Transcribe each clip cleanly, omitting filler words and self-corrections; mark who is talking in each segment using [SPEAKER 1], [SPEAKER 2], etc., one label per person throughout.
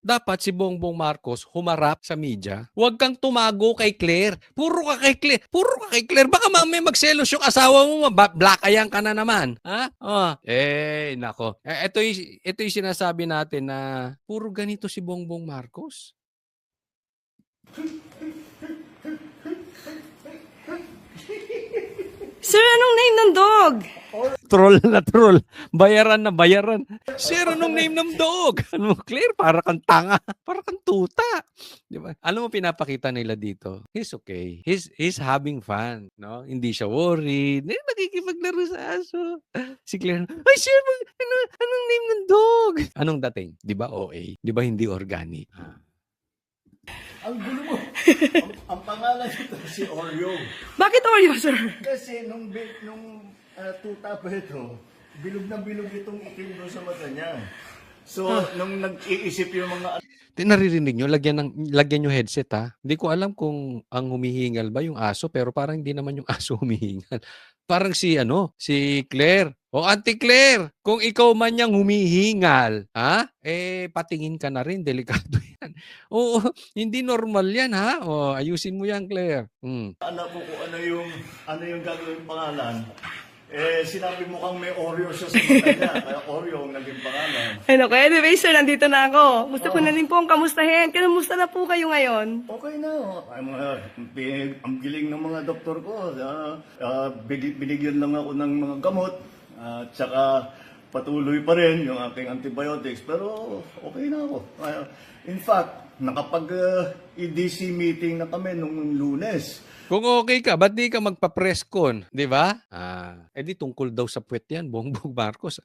[SPEAKER 1] Dapat si Bongbong Marcos humarap sa media. Huwag kang tumago kay Claire. Puro ka kay Claire. Puro ka kay Claire. Baka mamaya magselos yung asawa mo. Black ayan ka na naman. Ha? Oh. Nako. Ito yung sinasabi natin na puro ganito si Bongbong Marcos.
[SPEAKER 2] Sir, anong name ng dog?
[SPEAKER 1] Troll na troll. Bayaran na bayaran. Sir, anong name ng dog? Ano, Claire, para kang tanga. Para kang tuta. Di ba? Alam mo, pinapakita nila dito. He's okay. He's having fun. No? Hindi siya worried. Nakikipaglaro sa aso. Si Claire, ay sir, anong name ng dog? Anong dating? Di ba OA? Di ba hindi organic?
[SPEAKER 3] Ang gulo mo. ang pangalan nito si Oreo.
[SPEAKER 2] Bakit Oreo, sir?
[SPEAKER 3] Kasi nung tuta pa ito, bilog na bilog itong itim doon sa mata niya. So, nung nag-iisip yung mga...
[SPEAKER 1] Naririnig nyo, lagyan nyo headset ha. Hindi ko alam kung ang humihingal ba yung aso, pero parang hindi naman yung aso humihingal. Parang si Claire. O Auntie Claire, kung ikaw man yung humihingal, patingin ka na rin, delikado yan. Oo, hindi normal yan ha. O, ayusin mo yan, Claire.
[SPEAKER 3] Anak ko kung ano yung gagawin pangalan. Sinabi mo kang may Oreo siya sa mata niya, kaya Oreo ang naging pangalan.
[SPEAKER 2] Ano ko? Anyway, sir, nandito na ako. Gusto ko na rin po ang kamustahin. Kamusta na po kayo ngayon?
[SPEAKER 3] Okay na. Ang giling ng mga doktor ko. Binigyan lang ako ng mga gamot. Tsaka patuloy pa rin yung aking antibiotics. Pero okay na ako. In fact, nakapag-EDC meeting na kami nung Lunes.
[SPEAKER 1] Kung okay ka, ba't di ka magpa-press con? Di ba? Di tungkol daw sa puwet yan, Bongbong Marcos.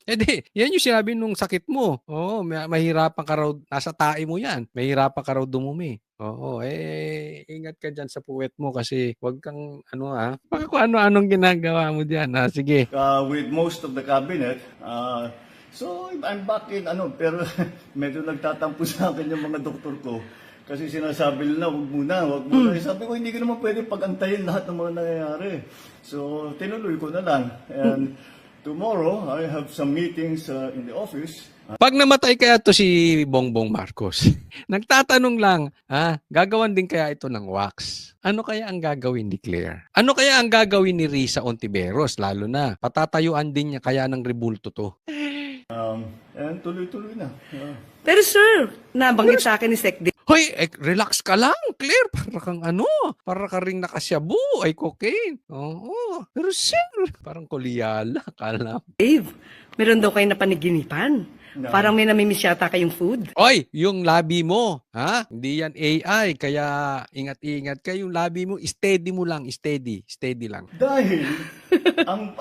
[SPEAKER 1] Yan yung sinabi nung sakit mo. Oo, mahirapan ka raw, nasa tae mo yan. Mahirapan ka raw dumumi. Oo, ingat ka dyan sa puwet mo kasi wag kang, baka kung ano-anong ginagawa mo dyan. Sige.
[SPEAKER 3] With most of the cabinet, so I'm back in, pero medyo nagtatampo sa akin yung mga doktor ko. Kasi sinasabi nila, wag muna. Sabi ko, hindi ko naman pwede pagantayin lahat ng mga nangyayari. So, tinuloy ko na lang. And tomorrow, I have some meetings in the office.
[SPEAKER 1] Pag namatay kaya to si Bongbong Marcos, nagtatanong lang, gagawan din kaya ito ng wax? Ano kaya ang gagawin ni Claire? Ano kaya ang gagawin ni Risa Ontiveros? Lalo na, patatayuan din niya kaya ng rebulto to.
[SPEAKER 3] And tuloy-tuloy na.
[SPEAKER 2] Pero sir, nabanggit sa akin ni Sec.
[SPEAKER 1] Hoy, relax ka lang, Claire. Para ka ring nakasyabu, ay cocaine. Oo. Pero sir, parang koliyala, kala.
[SPEAKER 2] Dave, meron daw kayo napaniginipan.
[SPEAKER 3] No.
[SPEAKER 2] Parang may namimiss yata kayong food.
[SPEAKER 1] Oy, yung labi mo, hindi yan AI, kaya ingat-ingat ka. Yung labi mo, steady mo lang, steady lang.
[SPEAKER 3] Dahil, ang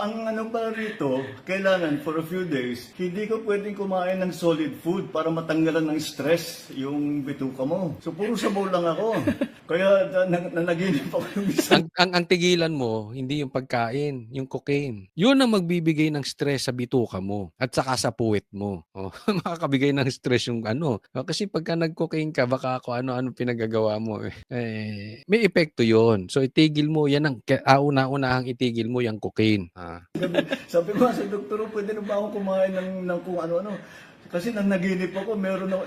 [SPEAKER 3] pa rito, kailangan for a few days, hindi ka pwedeng kumain ng solid food para matanggalan ng stress yung bituka mo. So, puro sabaw lang ako. Kaya, nanaginip ako yung isa.
[SPEAKER 1] Ang tigilan mo, hindi yung pagkain, yung cocaine. Yun ang magbibigay ng stress sa bituka mo at saka sa puwet mo. Makakabigay ng stress yung Kasi pagka nag-cocaine ka, baka ako ano-ano pinagagawa mo. May epekto yon. So, itigil mo. Yan ang una-unahang itigil mo yung cocaine.
[SPEAKER 3] Sabi ko sa doktor, pwede na ba akong kumain ng kung ano-ano? Kasi nang naginip ako,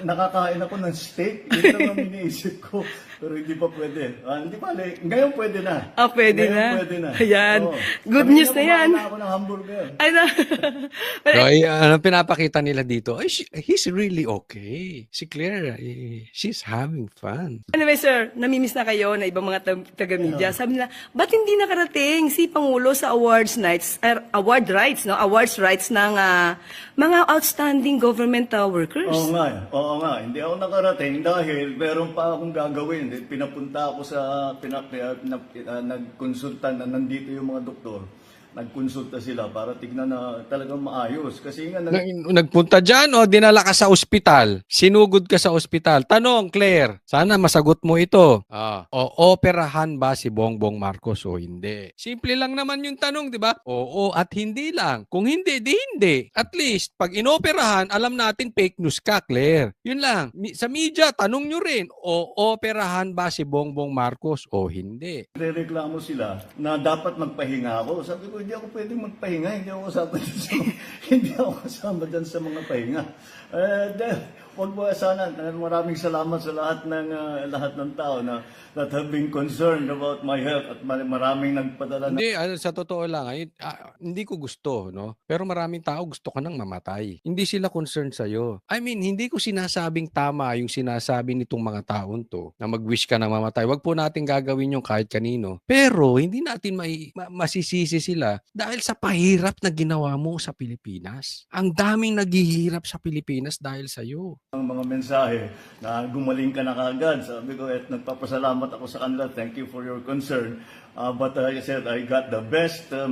[SPEAKER 3] nakakain ako ng steak. Yun lang ang iniisip ko. Pero hindi pa pwede. Hindi pa, ngayon pwede na.
[SPEAKER 2] Pwede
[SPEAKER 3] ngayon
[SPEAKER 2] na.
[SPEAKER 3] Pwede na.
[SPEAKER 2] Ayan.
[SPEAKER 3] Oo.
[SPEAKER 2] Good news na yan.
[SPEAKER 3] Kumain na ako ng hamburger.
[SPEAKER 2] Ay na.
[SPEAKER 1] So, pinapakita nila dito, he's really okay. Si Claire, she's having fun.
[SPEAKER 2] Anyway, sir, namimiss na kayo na ibang mga taga-media. Sabi nila, ba't hindi nakarating si Pangulo sa awards rights ng mga outstanding government workers?
[SPEAKER 3] Oo nga. Hindi ako nakarating dahil meron pa akong gagawin. Pinapunta ako sa, nagkonsulta na nandito yung mga doktor. Nagkonsulta sila para tignan na talagang maayos. Kasi nga...
[SPEAKER 1] Nagpunta dyan o dinala ka sa ospital? Sinugod ka sa ospital? Tanong, Claire, sana masagot mo ito. O operahan ba si Bongbong Marcos o hindi? Simple lang naman yung tanong, di ba? Oo at hindi lang. Kung hindi, di hindi. At least, pag inoperahan, alam natin fake news ka, Claire. Yun lang. Sa media, tanong nyo rin, operahan ba si Bongbong Marcos o hindi?
[SPEAKER 3] Rereklamo sila na dapat magpahinga ako. Sabi ko, hindi ako pwedeng magpahinga. Hindi ako kasama dyan sa mga pahinga. wag mo sana. Maraming salamat sa lahat ng tao na that have been concerned about my health at maraming nagpadala na
[SPEAKER 1] Hindi, sa totoo lang, hindi ko gusto, no? Pero maraming tao gusto ka nang mamatay. Hindi sila concerned sa'yo. I mean, hindi ko sinasabing tama yung sinasabi nitong mga taon to na mag-wish ka na mamatay. Wag po natin gagawin yung kahit kanino. Pero hindi natin masisisi sila dahil sa pahirap na ginawa mo sa Pilipinas. Ang daming naghihirap sa Pilipinas dahil sa'yo.
[SPEAKER 3] ang mga mensahe na gumaling ka na kagad. Sabi ko, nagpapasalamat ako sa kanila. Thank you for your concern. But I said, I got the best the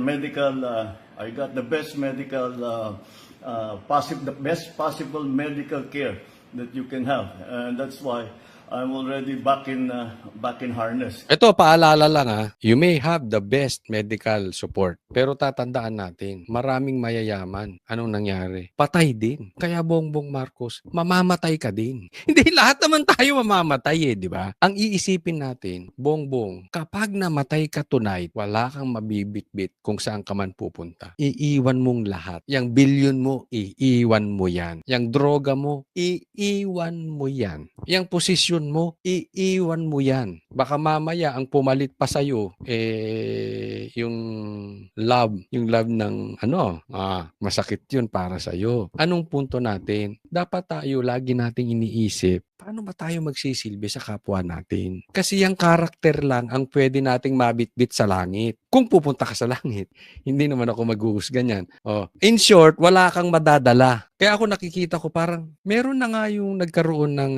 [SPEAKER 3] best possible medical care that you can have. And that's why I'm already back in harness.
[SPEAKER 1] Ito, paalala lang you may have the best medical support. Pero tatandaan natin, maraming mayayaman. Anong nangyari? Patay din. Kaya Bongbong Marcos, mamamatay ka din. Hindi, lahat naman tayo mamamatay di ba? Ang iisipin natin, Bongbong, kapag namatay ka tonight, wala kang mabibitbit kung saan ka man pupunta. Iiwan mong lahat. Yang bilyon mo, iiwan mo yan. Yang droga mo, iiwan mo yan. Yang posisyon mo, iiwan mo yan. Baka mamaya ang pumalit pa sa'yo, yung love ng masakit yun para sa'yo. Anong punto natin? Dapat tayo lagi nating iniisip, paano ba tayo magsisilbi sa kapwa natin? Kasi yung karakter lang ang pwede nating mabitbit sa langit. Kung pupunta ka sa langit, hindi naman ako maghuhusga niyan. In short, wala kang madadala. Kaya ako nakikita ko parang meron na nga yung nagkaroon ng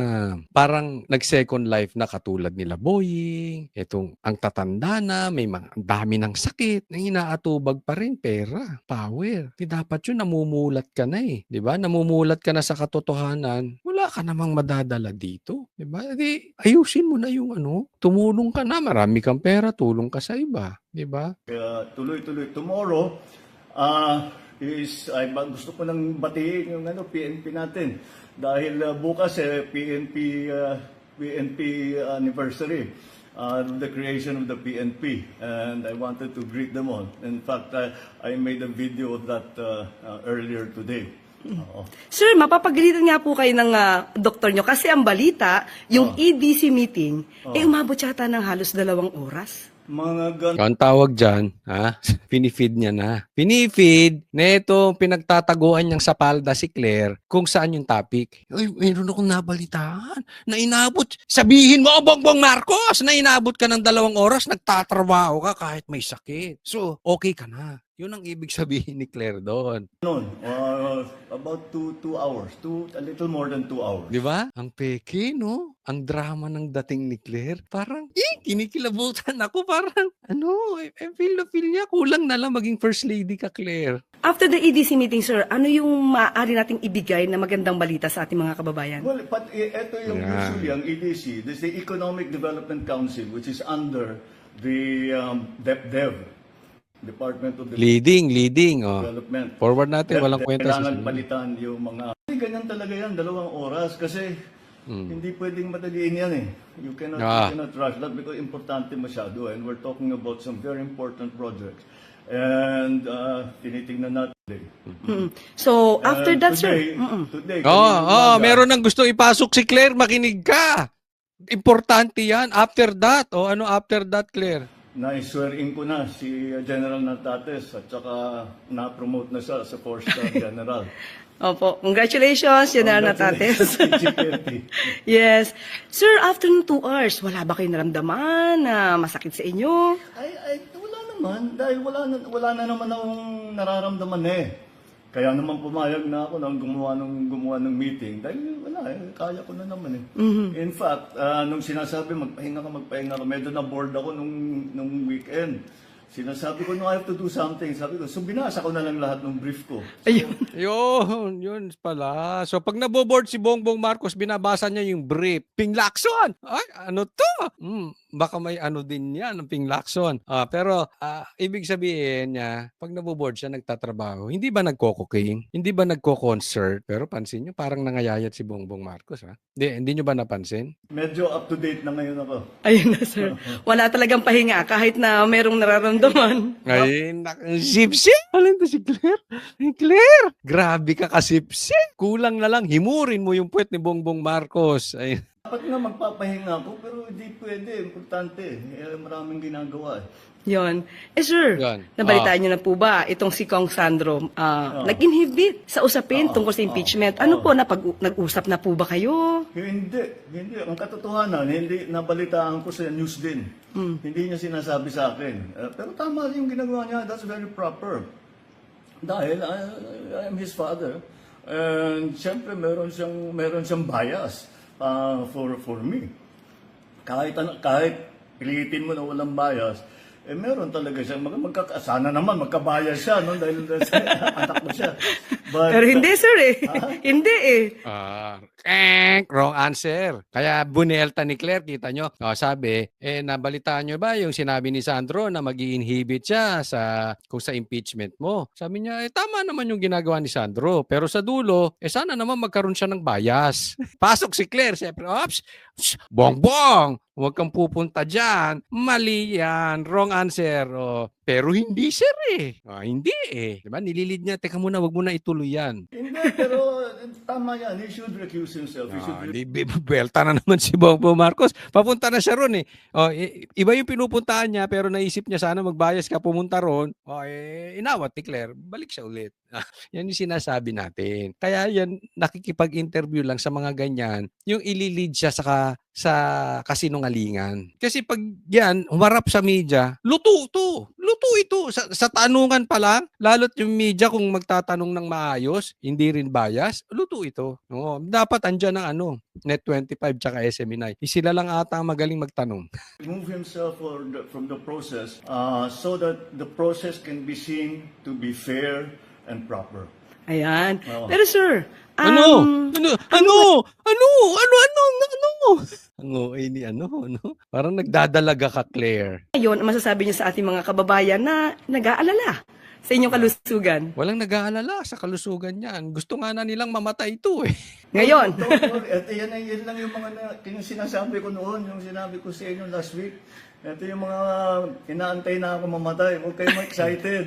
[SPEAKER 1] parang nag-second life na katulad nila Boying, itong ang tatanda na, may mga dami ng sakit, na inaatubag pa rin pera, power. Di dapat yun, namumulat ka na di ba? Namumulat ka na sa katotohanan, wala ka namang madadala dito. Di ba? Di, ayusin mo na yung tumulong ka na, marami kang pera, tulong ka sa iba. Di ba?
[SPEAKER 3] Kaya tuloy-tuloy. Tomorrow, gusto ko nang batiin yung PNP natin. Dahil bukas PNP anniversary, the creation of the PNP. And I wanted to greet them all. In fact, I made a video of that earlier today.
[SPEAKER 2] Sir, mapapagalitan nga po kayo ng doktor nyo kasi ang balita, yung EDC meeting, umabot yata ng halos 2 oras.
[SPEAKER 3] Mga
[SPEAKER 1] Ang tawag dyan, pinifeed niya na. Pinifeed na itong pinagtataguan niyang sa palda si Claire kung saan yung topic. Ay, mayroon akong nabalitaan na inabot. Sabihin mo, Bongbong Marcos, na inabot ka ng 2 oras, nagtatrabaho ka kahit may sakit. So, okay ka na. Yun ang ibig sabihin ni Claire doon.
[SPEAKER 3] about 2 hours, a little more than 2 hours.
[SPEAKER 1] Di ba? Ang peke, no? Ang drama ng dating ni Claire. Parang, kinikilabutan ako. Parang, I feel niya. Kulang na lang maging first lady ka, Claire.
[SPEAKER 2] After the EDC meeting, sir, ano yung maaari nating ibigay na magandang balita sa ating mga kababayan?
[SPEAKER 3] Well, but ito yung usually ang EDC, this is the Economic Development Council, which is under the DepDev, Department of
[SPEAKER 1] Leading.
[SPEAKER 3] Development.
[SPEAKER 1] Forward natin, walang kwenta sa
[SPEAKER 3] Kailangan palitan yung mga... Ganyan talaga yan, 2 oras kasi hindi pwedeng madaliin yan You cannot rush that because importante masyado and we're talking about some very important projects. And tinitingnan natin today.
[SPEAKER 2] So, after that,
[SPEAKER 3] today,
[SPEAKER 2] sir...
[SPEAKER 3] Today,
[SPEAKER 1] meron nang gustong ipasok si Claire, makinig ka. Importante yan. After that, after that, Claire?
[SPEAKER 3] Na-swear-in ko na si General Natates at saka na-promote na siya sa 4-star General.
[SPEAKER 2] Opo, congratulations, General Natates.
[SPEAKER 3] Congratulations.
[SPEAKER 2] Yes. Sir, after ng 2 hours, wala ba kayong naramdaman na masakit sa inyo?
[SPEAKER 3] Ay, wala naman. Dahil wala na naman akong nararamdaman Kaya naman pumayag na ako nang gumawa ng meeting. Dahil wala kaya ko na naman In fact, nung sinasabi magpahinga ka, medyo na-bored ako nung weekend. Sinasabi ko, no, I have to do something. Sabi ko, so binasa ko na lang lahat ng brief ko.
[SPEAKER 2] Ayun.
[SPEAKER 1] Yun pala. So pag naboboard si Bongbong Marcos, binabasa niya yung brief. Pinglakson! Ay, ano to? baka may ano din yan, ng Pinglaxon. Pero ibig sabihin niya, pag naboboard siya, nagtatrabaho, hindi ba nagko-cocaine? Hindi ba nagko-concert? Pero pansin nyo, parang nangayayat si Bongbong Marcos, ha? Hindi nyo ba napansin?
[SPEAKER 3] Medyo up to date na ngayon ako.
[SPEAKER 2] Ayun na, sir. Wala talagang pahinga kahit na merong nararamdaman.
[SPEAKER 1] Ay, sipsip! Alin to si Claire? Ay, Claire! Grabe ka kasipsip! Kulang na lang, himurin mo yung puwet ni Bongbong Marcos. Ay,
[SPEAKER 3] Dapat nga magpapahinga ako, pero hindi pwede. Importante. Maraming ginagawa.
[SPEAKER 2] Yon. Sir,
[SPEAKER 1] Yan.
[SPEAKER 2] nabalitaan niyo na po ba itong si Kong Sandro nag-inhibit sa usapin tungkol sa impeachment? Ano po, nag-usap na po ba kayo?
[SPEAKER 3] Hindi. Ang katotohanan, hindi nabalitaan ko sa news din. Hindi niya sinasabi sa akin. Pero tama yung ginagawa niya. That's very proper. Dahil I am his father. And siyempre meron siyang bias for me. Kahit pilitin mo na walang bias, meron talaga siya. Sana naman magkabayas siya, no? Dahil anak mo siya. But,
[SPEAKER 2] Pero hindi, sir eh. Hindi eh.
[SPEAKER 1] wrong answer. Kaya bunelta ni Claire, kita nyo. Sabi, nabalitaan nyo ba yung sinabi ni Sandro na mag-i-inhibit siya kung sa impeachment mo? Sabi niya, tama naman yung ginagawa ni Sandro. Pero sa dulo, sana naman magkaroon siya ng bias. Pasok si Claire, siyempre, bongbong! Huwag kang pupunta dyan. Mali yan. Wrong answer. Pero hindi, sir eh. Hindi eh. Diba? Nililid niya, teka muna, wag mo na ituloy yan.
[SPEAKER 3] hindi, pero tama yan. He should recuse himself. He should
[SPEAKER 1] Belta na naman si Bongbong Marcos. Papunta na siya ron eh. Iba yung pinupuntahan niya, pero naisip niya sana magbayas ka pumunta ron. Inawat ni Claire. Balik siya ulit. Yan yung sinasabi natin. Kaya yan, nakikipag-interview lang sa mga ganyan, yung ililid siya sa kasinungalingan. Kasi pag yan, humarap sa media, luto ito. Sa tanungan pa lang, lalo't yung media kung magtatanong ng maayos, hindi rin bias, luto ito. Dapat andyan ang Net25 tsaka SME9. Sila lang ata ang magaling magtanong.
[SPEAKER 3] remove himself from the process so that the process can be seen to be fair and proper.
[SPEAKER 2] Ayan.
[SPEAKER 3] Oo.
[SPEAKER 2] Pero sir,
[SPEAKER 1] Ano? Parang nagdadalaga ka, Claire.
[SPEAKER 2] ngayon, ang masasabi niyo sa ating mga kababayan na nag-aalala sa inyong kalusugan?
[SPEAKER 1] Walang nag-aalala sa kalusugan niyan. Gusto nga na nilang mamatay ito eh.
[SPEAKER 2] Ngayon.
[SPEAKER 3] Yan lang yung yung sinasabi ko noon, yung sinabi ko sa inyo last week. Ito yung mga inaantay na ako mamatay. Huwag kayong excited.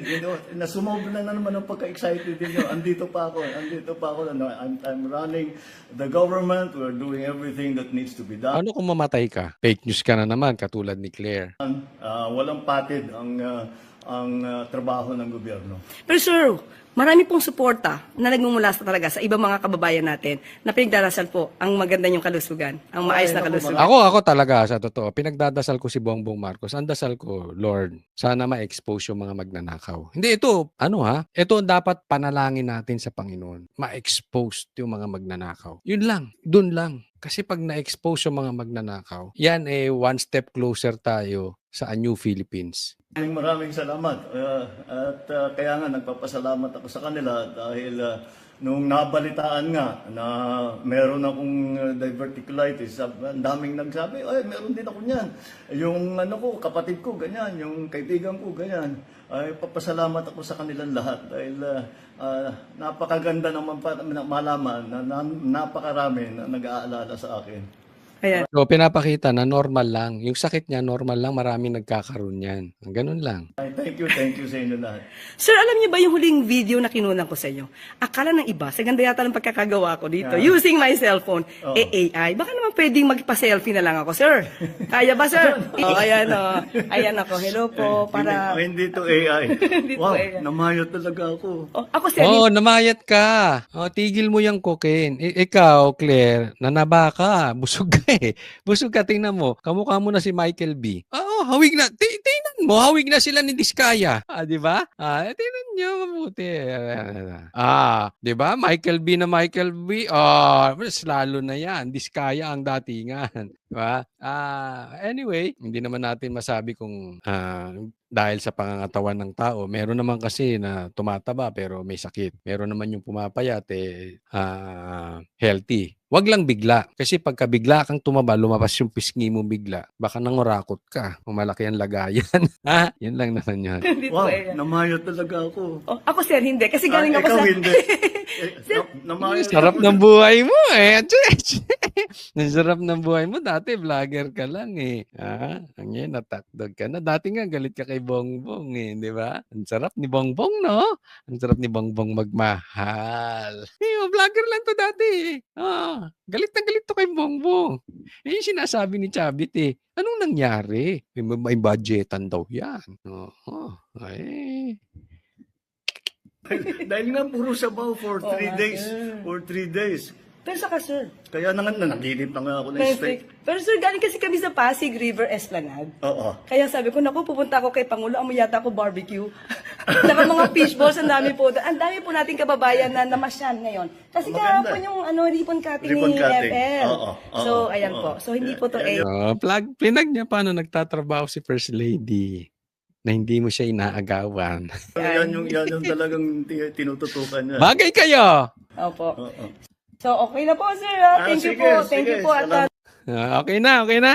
[SPEAKER 3] Nasumobra na naman ang pagka-excited ninyo. Andito pa ako. I'm running the government. We're doing everything that needs to be done.
[SPEAKER 1] Ano kung mamatay ka? Fake news ka na naman, katulad ni Claire.
[SPEAKER 3] Walang patid ang trabaho ng gobyerno.
[SPEAKER 2] Pero sir, marami pong suporta na nagmumula talaga sa ibang mga kababayan natin na pinagdarasal po ang maganda niyong kalusugan, ang maayos na kalusugan.
[SPEAKER 1] Ako talaga, sa totoo, pinagdadasal ko si Bongbong Marcos. Ang dasal ko, Lord, sana ma-expose yung mga magnanakaw. Hindi, ito ang dapat panalangin natin sa Panginoon. Ma-expose yung mga magnanakaw. Yun lang, dun lang. Kasi pag na-expose yung mga magnanakaw, yan one step closer tayo sa A New Philippines.
[SPEAKER 3] Maraming salamat. Kaya nga nagpapasalamat ako sa kanila dahil nung nabalitaan nga na meron akong diverticulitis, ang daming nagsabi, meron din ako niyan. Yung kapatid ko, ganyan. Yung kaibigan ko, ganyan. Ay, papasalamat ako sa kanilang lahat dahil napakaganda naman malaman na napakarami na nag-aalala sa akin.
[SPEAKER 2] Ayan.
[SPEAKER 1] So, pinapakita na normal lang. Yung sakit niya, normal lang. Maraming nagkakaroon yan. Ganun lang.
[SPEAKER 3] Thank you sa inyo lahat.
[SPEAKER 2] Sir, alam niyo ba yung huling video na kinunan ko sa inyo? Akala ng iba, sa ganda yata ng pagkakagawa ko dito, using my cellphone, AI. Baka naman pwedeng magpa-selfie na lang ako, sir. Kaya ba, sir? Ayan Ayan ako. Hello po. Para...
[SPEAKER 3] Hindi to AI.
[SPEAKER 2] Hindi to
[SPEAKER 3] Wow,
[SPEAKER 2] AI.
[SPEAKER 3] namayot talaga ako.
[SPEAKER 2] Ako, sir.
[SPEAKER 1] Namayat ka. Tigil mo yung cocaine. Ikaw, Claire, nanaba ka. Busog ka eh. Busog ka, tingnan mo. Kamukha mo na si Michael B. hawig na. Tingnan mo, hawig na sila ni Diskaya. Di ba? Tingnan nyo, mabuti. Di ba? Michael B na Michael B. Mas lalo na yan. Diskaya ang datingan. Diba? Anyway, hindi naman natin masabi kung dahil sa pangangatawan ng tao. Meron naman kasi na tumataba pero may sakit. Meron naman yung pumapayat healthy. Wag lang bigla. Kasi pagka bigla kang tumaba, lumabas yung pisngi mo bigla, baka nangurakot ka. Malaki ang lagayan. Yan lang naman yun.
[SPEAKER 2] Hindi
[SPEAKER 3] Wow,
[SPEAKER 2] po eh.
[SPEAKER 3] namayo talaga ako.
[SPEAKER 2] Ako sir, hindi. Kasi galing ako
[SPEAKER 3] ikaw
[SPEAKER 2] sa...
[SPEAKER 3] hindi. Namayo.
[SPEAKER 1] Sarap ng buhay mo eh. Ang sarap ng buhay mo. Dati vlogger ka lang eh. Ngayon natakdog ka na. Dati nga galit ka kay Bongbong eh. Di ba? Ang sarap ni Bongbong, no? Ang sarap ni Bongbong magmahal. Vlogger lang to dati eh. Galit na galit to kay Bongbong. Yung sinasabi ni Chavit eh. Anong nangyari? May budgetan daw yan.
[SPEAKER 3] Dahil nga puro sabaw for 3 days. For 3 days.
[SPEAKER 2] Pero saka sir,
[SPEAKER 3] Kaya na nga, nanaginip na nga ako ng steak.
[SPEAKER 2] perfect. Pero sir, galing kasi kami sa Pasig River Esplanade.
[SPEAKER 3] Oo.
[SPEAKER 2] Kaya sabi ko, naku, pupunta ako kay Pangulo, amoy yata ako barbecue. Saka mga fishballs, ang dami po. Ang dami po nating kababayan na namasyan ngayon. Kasi
[SPEAKER 3] Maganda.
[SPEAKER 2] kahapon yung ribbon cutting
[SPEAKER 3] Ribbon
[SPEAKER 2] ni
[SPEAKER 3] cutting.
[SPEAKER 2] FL.
[SPEAKER 3] Oo,
[SPEAKER 2] So,
[SPEAKER 3] oo,
[SPEAKER 2] ayan
[SPEAKER 3] oo.
[SPEAKER 2] po. So, hindi po to
[SPEAKER 1] Pinag niya paano nagtatrabaho si First Lady na hindi mo siya inaagawan.
[SPEAKER 3] Yan yung talagang tinututukan niya.
[SPEAKER 1] Bagay kayo!
[SPEAKER 2] Opo.
[SPEAKER 3] Oo.
[SPEAKER 2] So, okay na po, sir. Thank you
[SPEAKER 3] sige,
[SPEAKER 2] po. Thank
[SPEAKER 3] sige.
[SPEAKER 2] you po. At
[SPEAKER 3] Salamat.
[SPEAKER 1] Okay na, okay na.